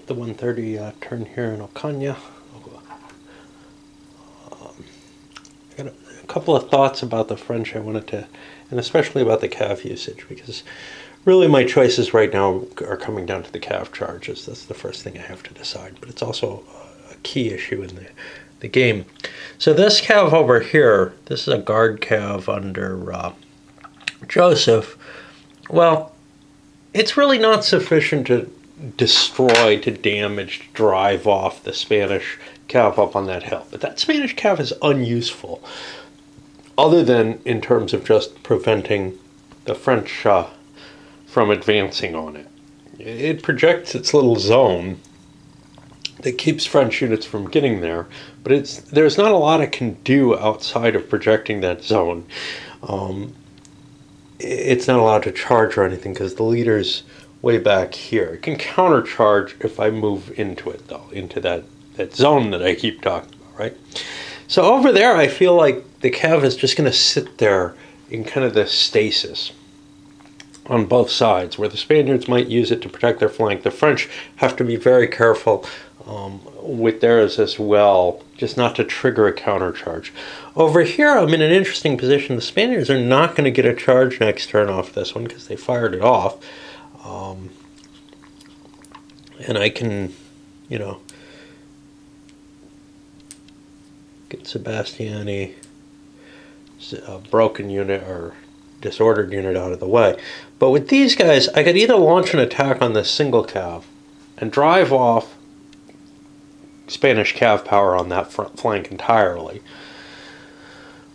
hit the 130 turn here in Ocana. I got a couple of thoughts about the French I wanted to, and especially about the cav usage, because really my choices right now are coming down to the cav charges. That's the first thing I have to decide, but it's also a key issue in the game. So this cav over here, this is a guard cav under Joseph. Well, it's really not sufficient to destroy, to damage, to drive off the Spanish cav up on that hill. But that Spanish cav is unuseful, other than in terms of just preventing the French from advancing on it. It projects its little zone that keeps French units from getting there, but there's not a lot it can do outside of projecting that zone. It's not allowed to charge or anything because the leader's way back here. It can countercharge if I move into it, though, into that zone that I keep talking about, right? So over there, I feel like the cav is just going to sit there in kind of the stasis on both sides, where the Spaniards might use it to protect their flank. The French have to be very careful with theirs as well, just not to trigger a countercharge. Over here, I'm in an interesting position. The Spaniards are not going to get a charge next turn off this one because they fired it off. And I can, you know, get Sebastiani, a broken unit or disordered unit out of the way. But with these guys, I could either launch an attack on this single cav and drive off Spanish cav power on that front flank entirely,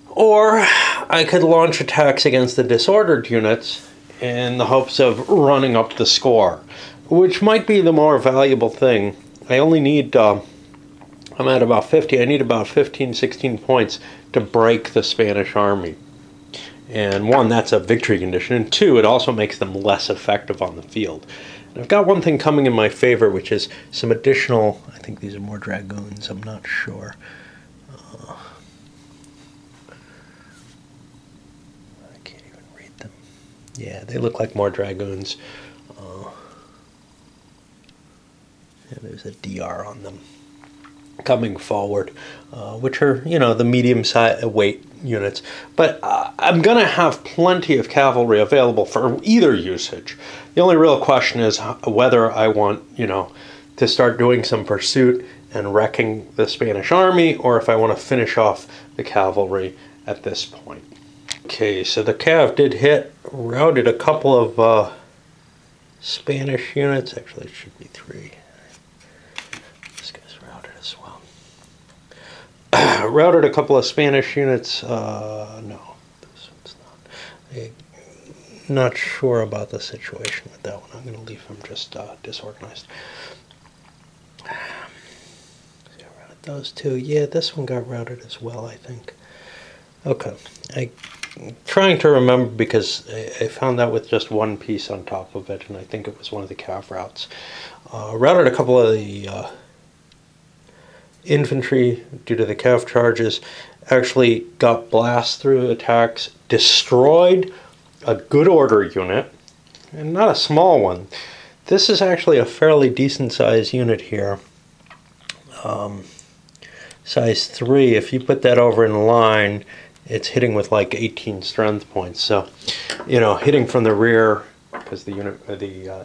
or I could launch attacks against the disordered units in the hopes of running up the score, which might be the more valuable thing. I only need, I'm at about 50, I need about 15, 16 points to break the Spanish army. And one, that's a victory condition, and two, it also makes them less effective on the field. And I've got one thing coming in my favor, which is some additional, I think these are more dragoons, I'm not sure. I can't even read them. Yeah, they look like more dragoons. Yeah, there's a DR on them coming forward, which are, you know, the medium size weight units. But I'm going to have plenty of cavalry available for either usage. The only real question is whether I want, you know, to start doing some pursuit and wrecking the Spanish army, or if I want to finish off the cavalry at this point. Okay, so the cav did hit, routed a couple of Spanish units. Actually, it should be 3. This guy's routed as well. Routed a couple of Spanish units. No, this one's not. I'm not sure about the situation with that one. I'm going to leave him just disorganized. See, I routed those two. Yeah, this one got routed as well, I think. Okay. I'm trying to remember because I found that with just one piece on top of it, and I think it was one of the cav routes. Routed a couple of the infantry due to the cav charges, actually got blast through attacks, destroyed a good order unit, and not a small one. This is actually a fairly decent sized unit here. Size 3, if you put that over in line, it's hitting with like 18 strength points. So, you know, hitting from the rear, because the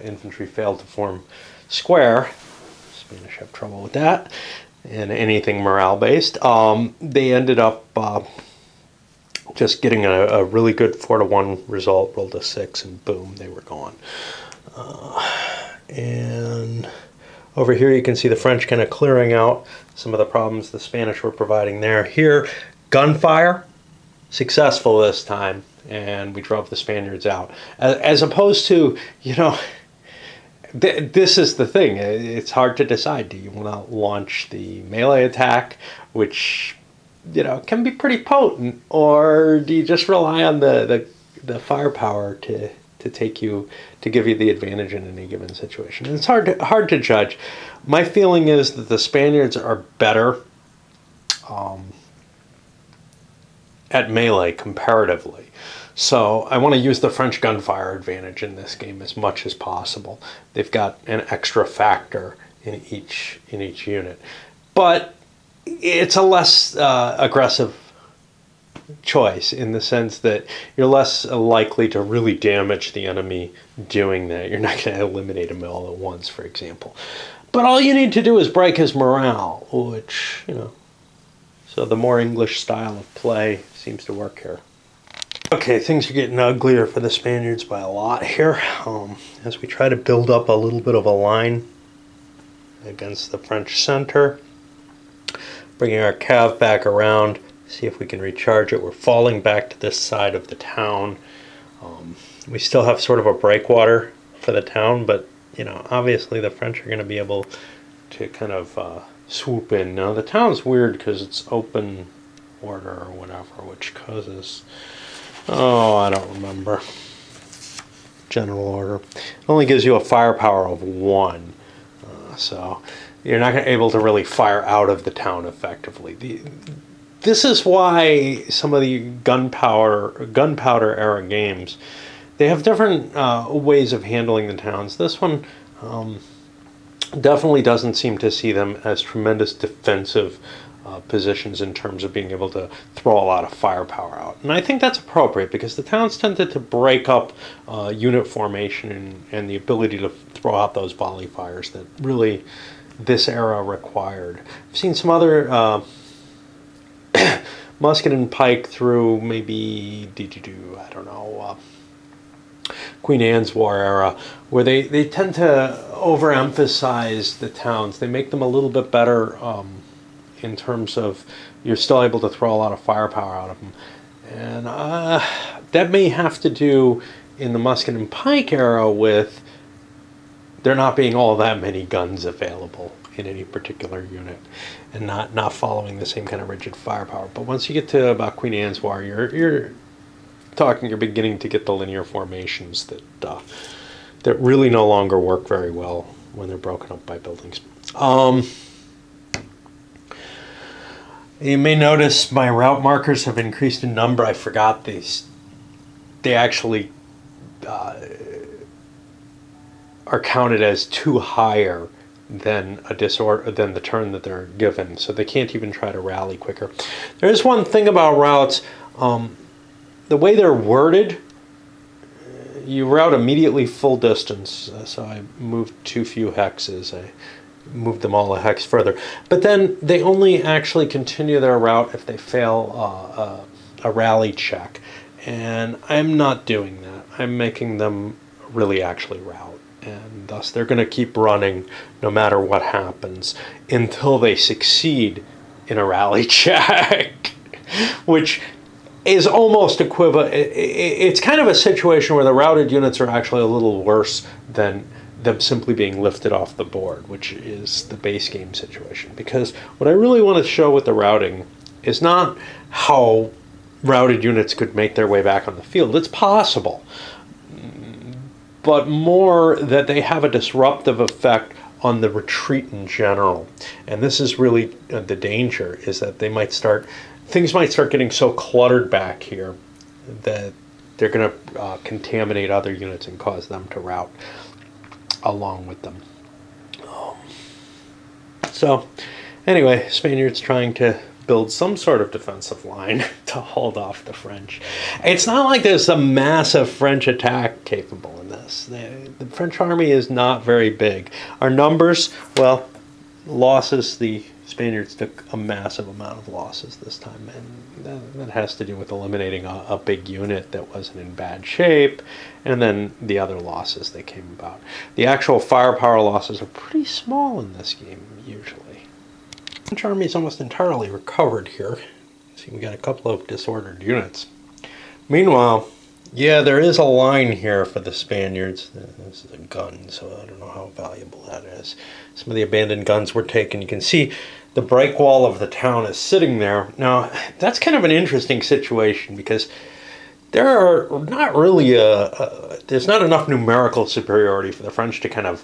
infantry failed to form square. Spanish have trouble with that. And anything morale based, they ended up just getting a really good 4-to-1 result. Rolled a 6, and boom, they were gone. And over here, you can see the French kind of clearing out some of the problems the Spanish were providing there. Here, gunfire, successful this time, and we drove the Spaniards out. As opposed to, you know, this is the thing. It's hard to decide. Do you want to launch the melee attack, which, you know, can be pretty potent, or do you just rely on the firepower to give you the advantage in any given situation? And it's hard to judge. My feeling is that the Spaniards are better at melee comparatively. So I want to use the French gunfire advantage in this game as much as possible. They've got an extra factor in each unit. But it's a less aggressive choice in the sense that you're less likely to really damage the enemy doing that. You're not going to eliminate him all at once, for example. But all you need to do is break his morale, which, you know, so the more English style of play seems to work here. Okay, things are getting uglier for the Spaniards by a lot here, as we try to build up a little bit of a line against the French center. Bringing our cav back around, see if we can recharge it. We're falling back to this side of the town. We still have sort of a breakwater for the town, but you know, obviously the French are going to be able to kind of swoop in. Now the town's weird because it's open order or whatever, which causes, oh, I don't remember, general order. It only gives you a firepower of 1, so you're not able to really fire out of the town effectively. This is why some of the gunpowder era games, they have different ways of handling the towns. This one definitely doesn't seem to see them as tremendous defensive positions in terms of being able to throw a lot of firepower out. And I think that's appropriate because the towns tended to break up unit formation and the ability to throw out those volley fires that really this era required. I've seen some other musket and pike through maybe, I don't know, Queen Anne's War era, where they tend to overemphasize the towns. They make them a little bit better in terms of you're still able to throw a lot of firepower out of them. And that may have to do in the musket and pike era with there not being all that many guns available in any particular unit and not following the same kind of rigid firepower. But once you get to about Queen Anne's War, you're beginning to get the linear formations that really no longer work very well when they're broken up by buildings. You may notice my route markers have increased in number. I forgot these. They actually are counted as 2 higher than the turn that they're given, so they can't even try to rally quicker. There is one thing about routes. The way they're worded, you route immediately full distance. So I moved too few hexes. I moved them all a hex further. But then they only actually continue their route if they fail a rally check. And I'm not doing that. I'm making them really actually route. And thus they're going to keep running no matter what happens until they succeed in a rally check, which is almost equivalent. It's kind of a situation where the routed units are actually a little worse than them simply being lifted off the board, which is the base game situation. Because what I really want to show with the routing is not how routed units could make their way back on the field. It's possible, but more that they have a disruptive effect on the retreat in general. And this is really the danger, is that things might start getting so cluttered back here that they're going to contaminate other units and cause them to rout along with them. So anyway, Spaniards trying to build some sort of defensive line to hold off the French. It's not like there's a massive French attack capable in this. The French army is not very big. Our numbers, well, losses, the Spaniards took a massive amount of losses this time, and that has to do with eliminating a big unit that wasn't in bad shape, and then the other losses that came about. The actual firepower losses are pretty small in this game, usually. The French army is almost entirely recovered here. See, we got a couple of disordered units. Meanwhile, yeah, there is a line here for the Spaniards. This is a gun, so I don't know how valuable that is. Some of the abandoned guns were taken. You can see the break wall of the town is sitting there. Now, that's kind of an interesting situation because there are not really there's not enough numerical superiority for the French to kind of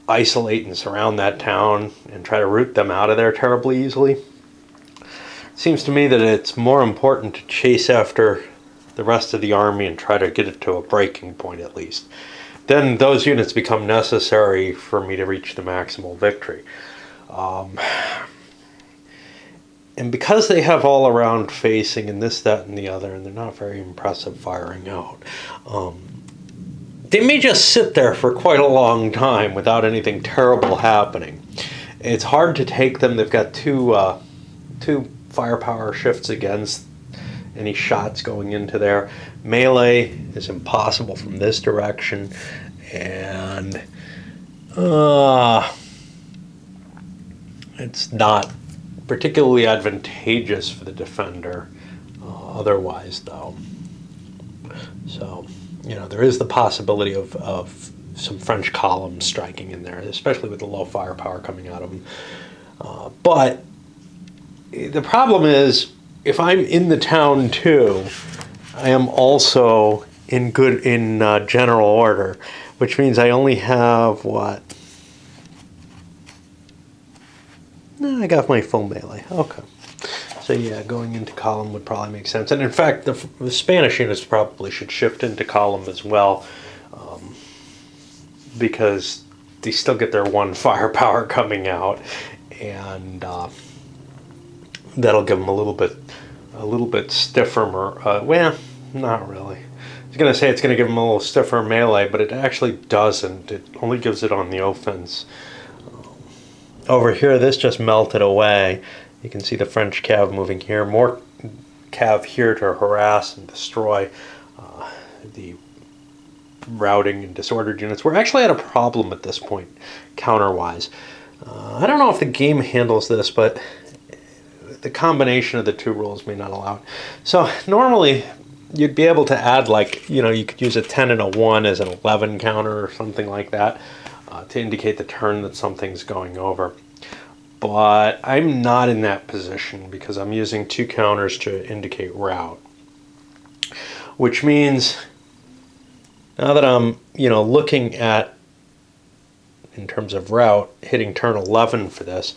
isolate and surround that town and try to root them out of there terribly easily. It seems to me that it's more important to chase after the rest of the army and try to get it to a breaking point at least. then those units become necessary for me to reach the maximal victory. And because they have all around facing and this, that, and the other, and they're not very impressive firing out, they may just sit there for quite a long time without anything terrible happening. It's hard to take them. They've got two firepower shifts against any shots going into there. Melee is impossible from this direction, and it's not particularly advantageous for the defender otherwise, though. So, you know, there is the possibility of some French columns striking in there, especially with the low firepower coming out of them. But the problem is, if I'm in the town too, I am also in general order, which means I only have what? No, I got my full melee. Okay. So yeah, going into column would probably make sense. And in fact, the Spanish units probably should shift into column as well, because they still get their one firepower coming out, and that'll give them a little bit stiffer. Well, not really. I was gonna say it's gonna give them a little stiffer melee, but it actually doesn't. It only gives it on the offense. Over here, this just melted away. You can see the French cav moving here. More cav here to harass and destroy the routing and disordered units. We're actually at a problem at this point, counter-wise. I don't know if the game handles this, but the combination of the two rules may not allow it. So normally, you'd be able to add, like, you know, you could use a 10 and a 1 as an 11 counter or something like that to indicate the turn that something's going over. But I'm not in that position because I'm using 2 counters to indicate route. Which means, now that I'm, you know, looking at, in terms of route, hitting turn 11 for this,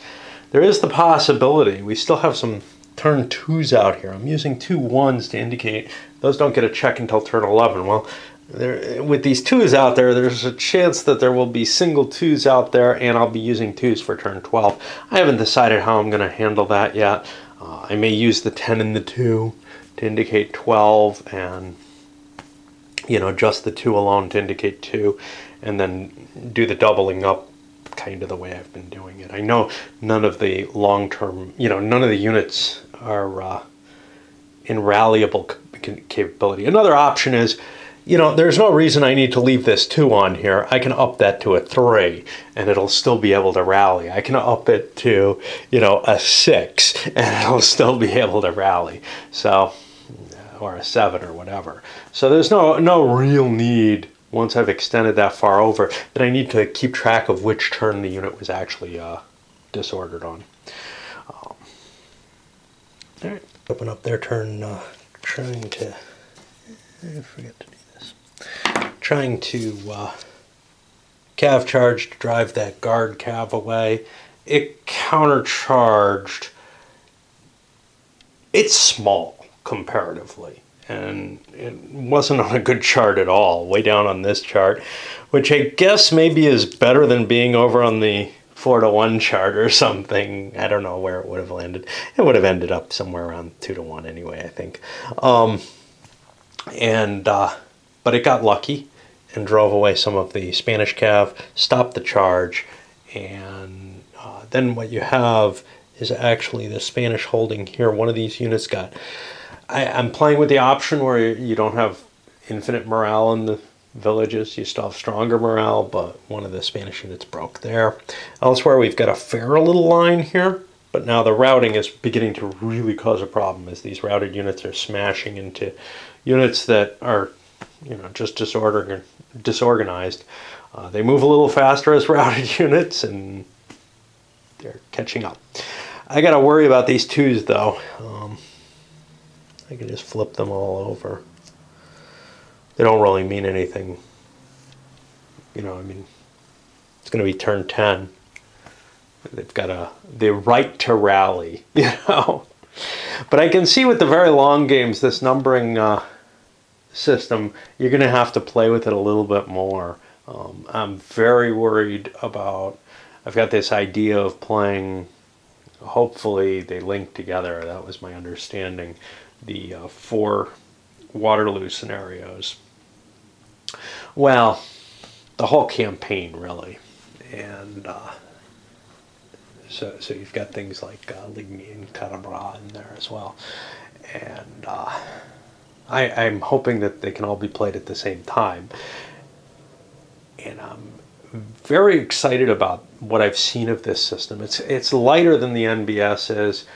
there is the possibility, we still have some turn 2s out here. I'm using 2 1s to indicate those don't get a check until turn 11. Well, with these 2s out there, there's a chance that there will be single 2s out there, and I'll be using 2s for turn 12. I haven't decided how I'm going to handle that yet. I may use the 10 and the 2 to indicate 12, and, you know, just the 2 alone to indicate 2, and then do the doubling up kind of the way I've been doing it. I know none of the long-term, you know, none of the units are in rallyable capability. Another option is, you know, there's no reason I need to leave this 2 on here. I can up that to a 3, and it'll still be able to rally. I can up it to, you know, a 6, and it'll still be able to rally. So, or a 7 or whatever. So there's no real need, once I've extended that far over, that I need to keep track of which turn the unit was actually disordered on. All right, open up their turn, trying to, I forget to do this, trying to cav charge to drive that guard cav away. It countercharged. It's small comparatively, and it wasn't on a good chart at all, way down on this chart, which I guess maybe is better than being over on the 4-to-1 chart or something. I don't know where it would have landed. It would have ended up somewhere around 2-to-1 anyway, I think. But it got lucky and drove away some of the Spanish cav, stopped the charge, and then what you have is actually the Spanish holding here. One of these units got... I'm playing with the option where you don't have infinite morale in the villages. You still have stronger morale, but one of the Spanish units broke there. Elsewhere, we've got a fair little line here, but now the routing is beginning to really cause a problem as these routed units are smashing into units that are, you know, just disorganized. They move a little faster as routed units, and they're catching up. I got to worry about these 2s, though. I can just flip them all over. They don't really mean anything. You know, I mean, it's going to be turn 10. They've got the right to rally, you know. But I can see with the very long games, this numbering system, you're going to have to play with it a little bit more. I'm very worried about, I've got this idea of playing, hopefully they link together, that was my understanding, the 4 Waterloo scenarios. Well, the whole campaign really. And so you've got things like Ligny and Quatre in there as well. And I'm hoping that they can all be played at the same time. And I'm very excited about what I've seen of this system. It's lighter than the NBS is,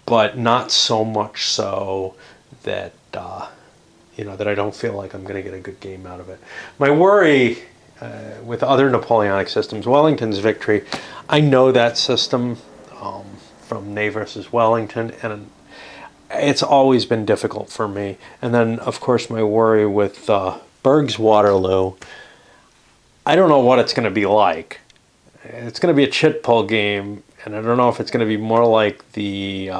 but not so much so that that I don't feel like I'm going to get a good game out of it. My worry with other Napoleonic systems, Wellington's Victory, I know that system from Ney versus Wellington, and it's always been difficult for me. And then, of course, my worry with Berg's Waterloo, I don't know what it's going to be like. It's going to be a chit pull game, and I don't know if it's going to be more like the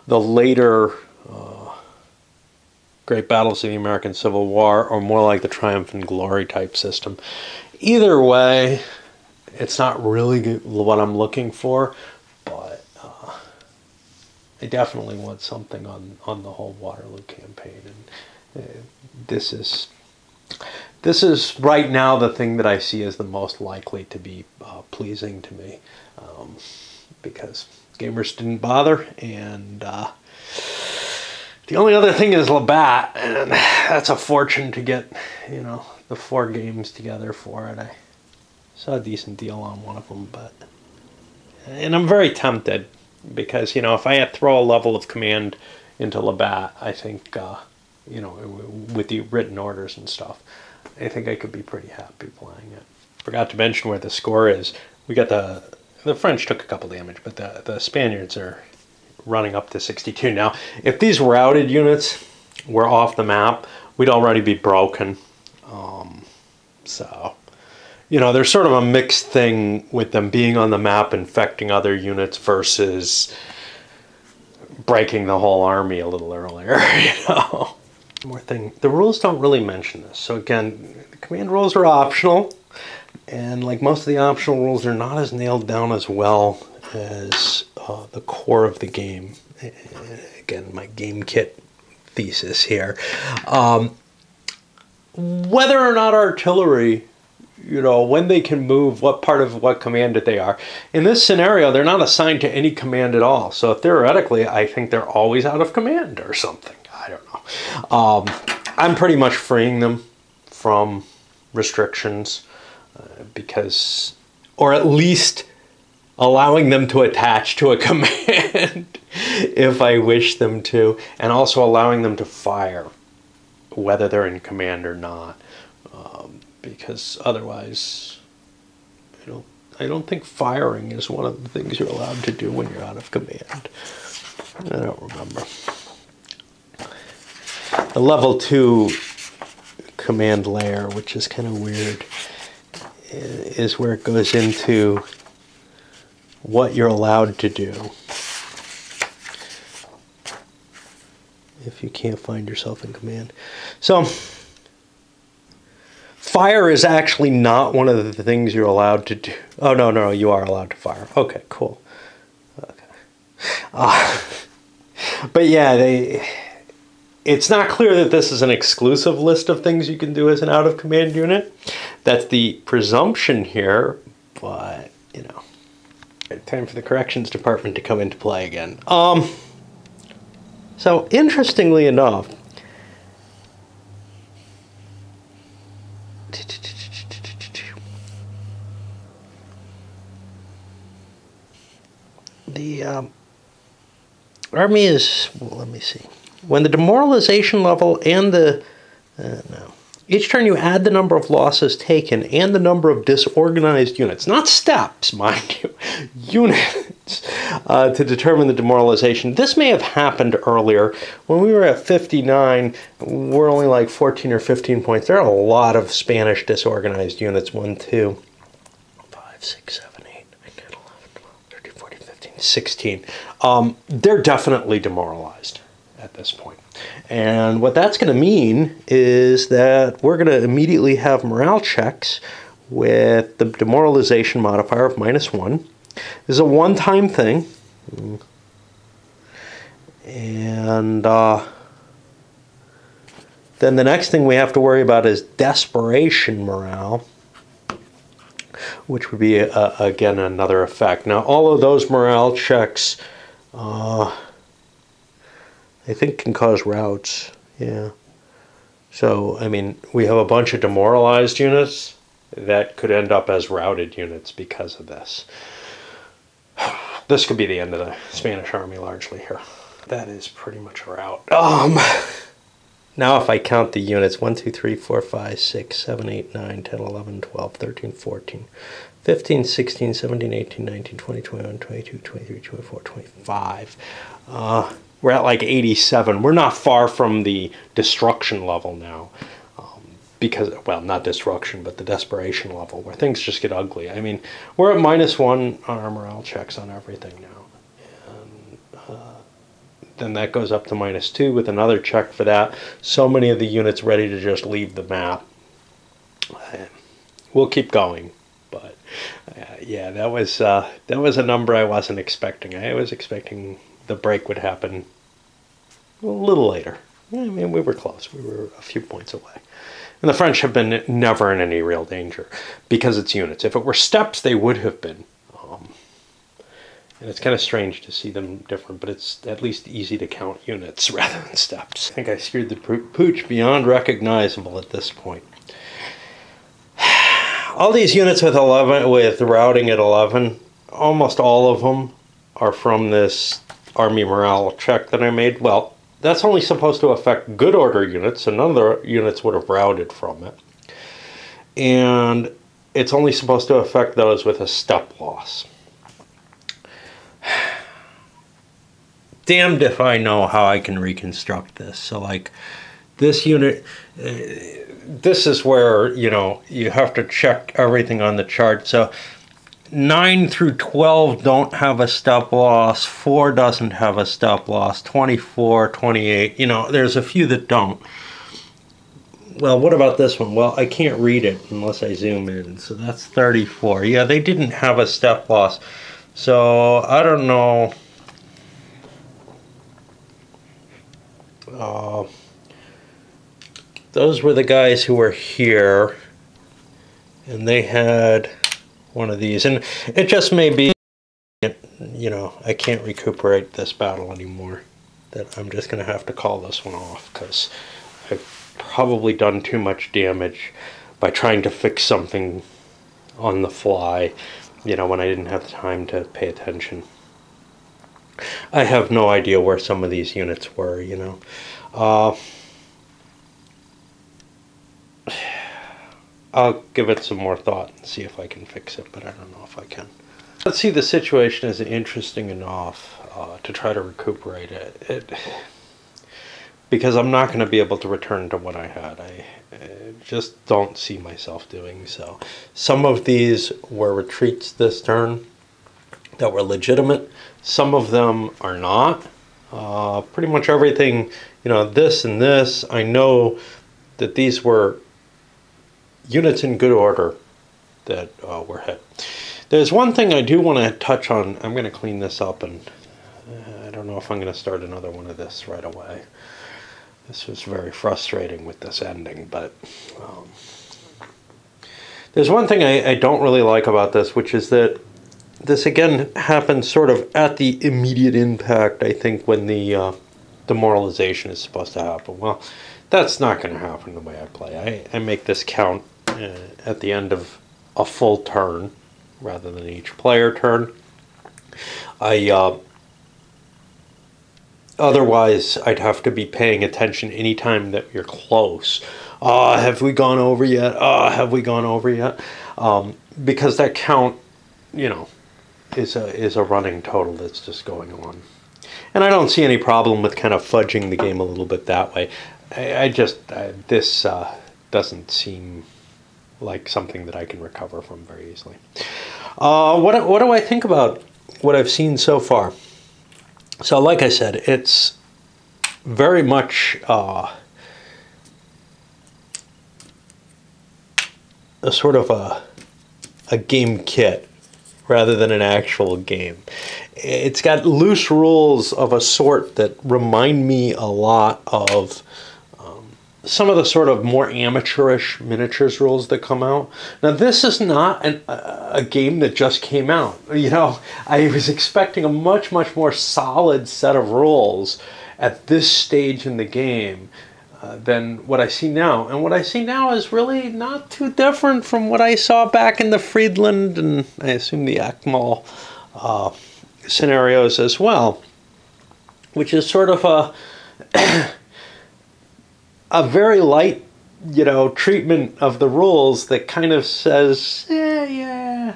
later great battles of the American Civil War, or more like the Triumph and Glory type system. Either way, it's not really what I'm looking for, but I definitely want something on the whole Waterloo campaign, and this is right now the thing that I see as the most likely to be pleasing to me, because gamers didn't bother, and the only other thing is Labatt, and that's a fortune to get, the 4 games together for it. I saw a decent deal on one of them, and I'm very tempted, because, if I had to throw a level of command into Labatt, I think, with the written orders and stuff, I think I could be pretty happy playing it. Forgot to mention where the score is. We got the French took a couple damage, but the Spaniards are running up to 62. Now, if these routed units were off the map, we'd already be broken. So, there's sort of a mixed thing with them being on the map, infecting other units versus breaking the whole army a little earlier, One more thing, the rules don't really mention this. So again, the command rules are optional, and like most of the optional rules, they're not as nailed down as well as the core of the game. Again, my game kit thesis here. Whether or not artillery, when they can move, what part of what command that they are. In this scenario, they're not assigned to any command at all. So theoretically, I think they're always out of command or something. I don't know. I'm pretty much freeing them from restrictions because, or at least allowing them to attach to a command if I wish them to, and also allowing them to fire whether they're in command or not, because otherwise I don't think firing is one of the things you're allowed to do when you're out of command. I don't remember. The level 2 command layer, which is kind of weird, is where it goes into what you're allowed to do if you can't find yourself in command. So fire is actually not one of the things you're allowed to do. Oh, no, you are allowed to fire. Okay, cool. Okay. But yeah, it's not clear that this is an exclusive list of things you can do as an out-of-command unit. That's the presumption here, but, time for the corrections department to come into play again. So, interestingly enough, the army is, well, let me see. When the demoralization level and the, no. Each turn you add the number of losses taken and the number of disorganized units, not steps, mind you, units, to determine the demoralization. This may have happened earlier. When we were at 59, we're only like 14 or 15 points. There are a lot of Spanish disorganized units. 1, 2, 5, 6, 7, 8, 9, 10, 11, 12, 13, 14, 15, 16. They're definitely demoralized at this point. And what that's going to mean is that we're going to immediately have morale checks with the demoralization modifier of -1. This is a one-time thing. And then the next thing we have to worry about is desperation morale, which would be, again, another effect. Now, all of those morale checks, I think, can cause routes. Yeah. So, I mean, we have a bunch of demoralized units that could end up as routed units because of this. This could be the end of the Spanish army largely here. That is pretty much a rout. Now if I count the units, 1, 2, 3, 4, 5, 6, 7, 8, 9, 10, 11, 12, 13, 14, 15, 16, 17, 18, 19, 20, 21, 22, 23, 24, 25. We're at like 87. We're not far from the destruction level now. Because, well, not destruction, but the desperation level, where things just get ugly. I mean, we're at -1 on our morale checks on everything now. And then that goes up to -2 with another check for that. So many of the units ready to just leave the map. We'll keep going. But, yeah, that was a number I wasn't expecting. I was expecting the break would happen a little later. I mean, we were close. We were a few points away. And the French have been never in any real danger because it's units. If it were steps, they would have been. And it's kind of strange to see them different, but it's at least easy to count units rather than steps. I think I skewed the pooch beyond recognizable at this point. All these units with routing at 11, almost all of them are from this army morale check that I made. Well, that's only supposed to affect good order units, so none of the units would have routed from it. And it's only supposed to affect those with a step loss. Damned if I know how I can reconstruct this. So, like, this unit, this is where, you know, you have to check everything on the chart. So 9 through 12 don't have a step loss. 4 doesn't have a step loss. 24, 28, you know, there's a few that don't. Well, what about this one? Well, I can't read it unless I zoom in. So that's 34. Yeah, they didn't have a step loss. So I don't know. Those were the guys who were here. And they had one of these, and it just may be, you know, I can't recuperate this battle anymore, that I'm just going to have to call this one off, because I've probably done too much damage by trying to fix something on the fly, you know, when I didn't have the time to pay attention. I have no idea where some of these units were, you know. I'll give it some more thought and see if I can fix it, but I don't know if I can. Let's see, the situation is interesting enough to try to recuperate it. Because I'm not going to be able to return to what I had. I just don't see myself doing so. Some of these were retreats this turn that were legitimate. Some of them are not. Pretty much everything, you know, this and this, I know that these were units in good order that were hit. There's one thing I do want to touch on. I'm going to clean this up, and I don't know if I'm going to start another one of this right away. This was very frustrating with this ending, but there's one thing I don't really like about this, which is that this again happens sort of at the immediate impact, I think, when the demoralization is supposed to happen. Well, that's not going to happen the way I play. I make this count at the end of a full turn rather than each player turn. Otherwise, I'd have to be paying attention anytime that you're close. Have we gone over yet? Have we gone over yet? Because that count, you know, is a running total that's just going on. And I don't see any problem with kind of fudging the game a little bit that way. This doesn't seem like something that I can recover from very easily. What do I think about what I've seen so far? So like I said, it's very much a sort of a game kit rather than an actual game. It's got loose rules of a sort that remind me a lot of some of the sort of more amateurish miniatures rules that come out. Now, this is not a game that just came out. You know, I was expecting a much, much more solid set of rules at this stage in the game than what I see now. And what I see now is really not too different from what I saw back in the Friedland and I assume the Ekmal scenarios as well, which is sort of a very light, you know, treatment of the rules that kind of says, yeah,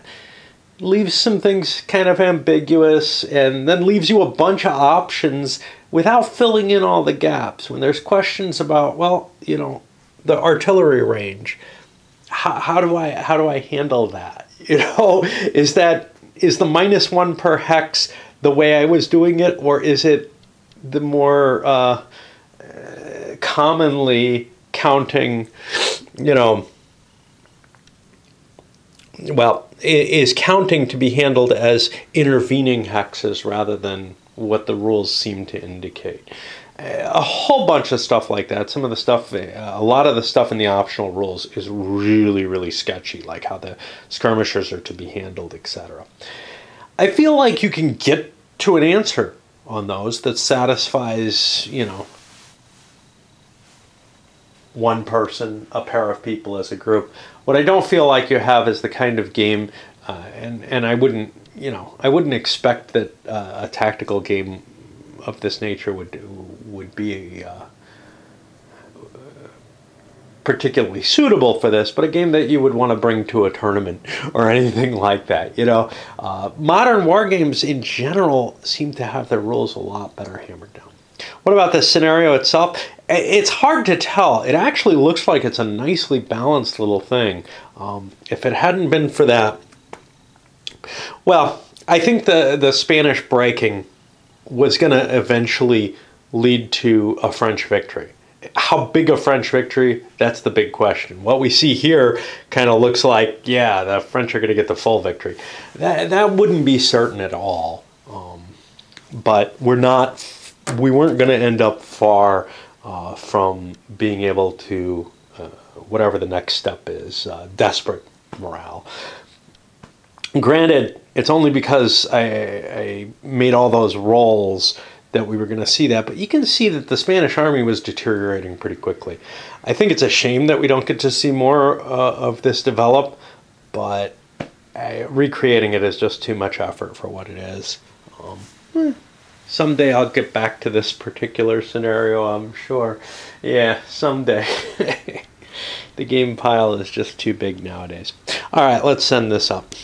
leaves some things kind of ambiguous and then leaves you a bunch of options without filling in all the gaps. When there's questions about, well, you know, the artillery range, how do I handle that? You know, is the -1 per hex the way I was doing it, or is it the more commonly counting, you know, well, is counting to be handled as intervening hexes rather than what the rules seem to indicate? A whole bunch of stuff like that. Some of the stuff, a lot of the stuff in the optional rules is really, really sketchy, like how the skirmishers are to be handled, etc. I feel like you can get to an answer on those that satisfies, you know, one person, a pair of people as a group. What I don't feel like you have is the kind of game, and I wouldn't, you know, I wouldn't expect that a tactical game of this nature would be particularly suitable for this, but a game that you would want to bring to a tournament or anything like that. You know, modern war games in general seem to have their rules a lot better hammered down. What about the scenario itself? It's hard to tell. It actually looks like it's a nicely balanced little thing. If it hadn't been for that, well, I think the Spanish breaking was going to eventually lead to a French victory. How big a French victory? That's the big question. What we see here kind of looks like, yeah, the French are going to get the full victory. That wouldn't be certain at all. But we weren't going to end up far from being able to, whatever the next step is, desperate morale. Granted, it's only because I made all those rolls that we were going to see that, but you can see that the Spanish army was deteriorating pretty quickly. I think it's a shame that we don't get to see more of this develop, but recreating it is just too much effort for what it is. Someday I'll get back to this particular scenario, I'm sure. Yeah, someday. The game pile is just too big nowadays. All right, let's send this up.